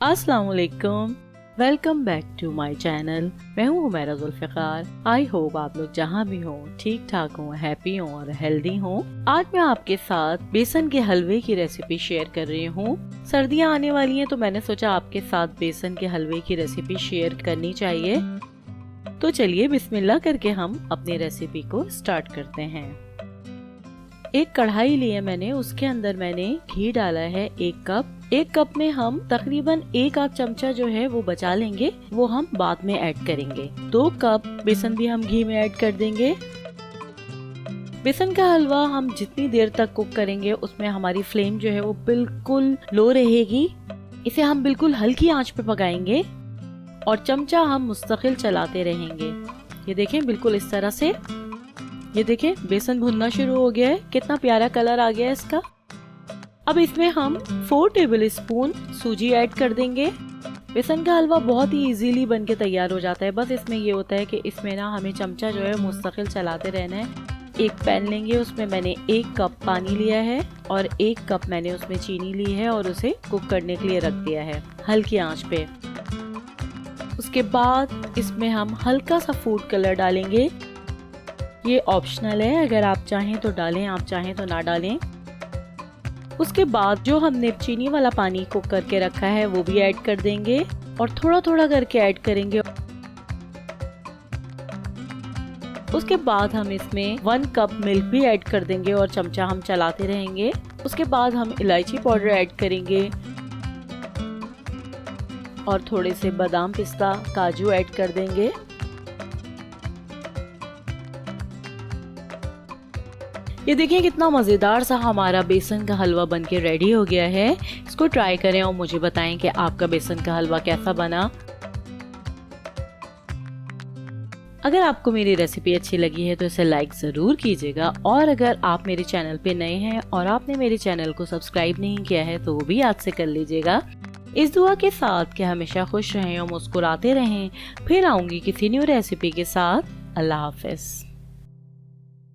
अस्सलाम वालेकुम, welcome back to my channel. मैं हूँ हुमैरा जुल्फ़िकार। आई होप आप लोग जहाँ भी हो ठीक ठाक हो, हैप्पी हो और हेल्दी हो। आज मैं आपके साथ बेसन के हलवे की रेसिपी शेयर कर रही हूँ। सर्दियाँ आने वाली हैं तो मैंने सोचा आपके साथ बेसन के हलवे की रेसिपी शेयर करनी चाहिए। तो चलिए बिस्मिल्लाह करके हम अपनी रेसिपी को स्टार्ट करते हैं। एक कढ़ाई ली है मैंने, उसके अंदर मैंने घी डाला है 1 कप। 1 कप में हम तकरीबन 1 आध चमचा जो है वो बचा लेंगे, वो हम बाद में ऐड करेंगे। 2 कप बेसन भी हम घी में ऐड कर देंगे। बेसन का हलवा हम जितनी देर तक कुक करेंगे उसमें हमारी फ्लेम जो है वो बिल्कुल लो रहेगी। इसे हम बिल्कुल हल्की आंच पे पकाएंगे और चमचा हम मुस्तकिल चलाते रहेंगे। ये देखें, बिल्कुल इस तरह से। ये देखें, बेसन भुनना शुरू हो गया है, कितना प्यारा कलर आ गया है इसका। अब इसमें हम 4 टेबल स्पून सूजी ऐड कर देंगे। बेसन का हलवा बहुत ही इजीली बन के तैयार हो जाता है। बस इसमें ये होता है कि इसमें ना हमें चमचा जो है मुस्तकिल चलाते रहना है। एक पैन लेंगे, उसमें मैंने 1 कप पानी लिया है और 1 कप मैंने उसमें चीनी ली है और उसे कुक करने के लिए रख दिया है हल्की आंच पे। उसके बाद इसमें हम हल्का सा फूड कलर डालेंगे। ये ऑप्शनल है, अगर आप चाहें तो डालें, आप चाहें तो ना डालें। उसके बाद जो हमने चीनी वाला पानी कुक करके रखा है वो भी ऐड कर देंगे और थोड़ा थोड़ा करके ऐड करेंगे। उसके बाद हम इसमें 1 कप मिल्क भी ऐड कर देंगे और चमचा हम चलाते रहेंगे। उसके बाद हम इलायची पाउडर ऐड करेंगे और थोड़े से बादाम, पिस्ता, काजू ऐड कर देंगे। ये देखिए कितना मज़ेदार सा हमारा बेसन का हलवा बनके रेडी हो गया है। इसको ट्राई करें और मुझे बताएं कि आपका बेसन का हलवा कैसा बना। अगर आपको मेरी रेसिपी अच्छी लगी है तो इसे लाइक ज़रूर कीजिएगा और अगर आप मेरे चैनल पे नए हैं और आपने मेरे चैनल को सब्सक्राइब नहीं किया है तो वो भी आज से कर लीजिएगा। इस दुआ के साथ कि हमेशा खुश रहें और मुस्कुराते रहें। फिर आऊँगी किसी न्यू रेसिपी के साथ। अल्लाह हाफ़िज़।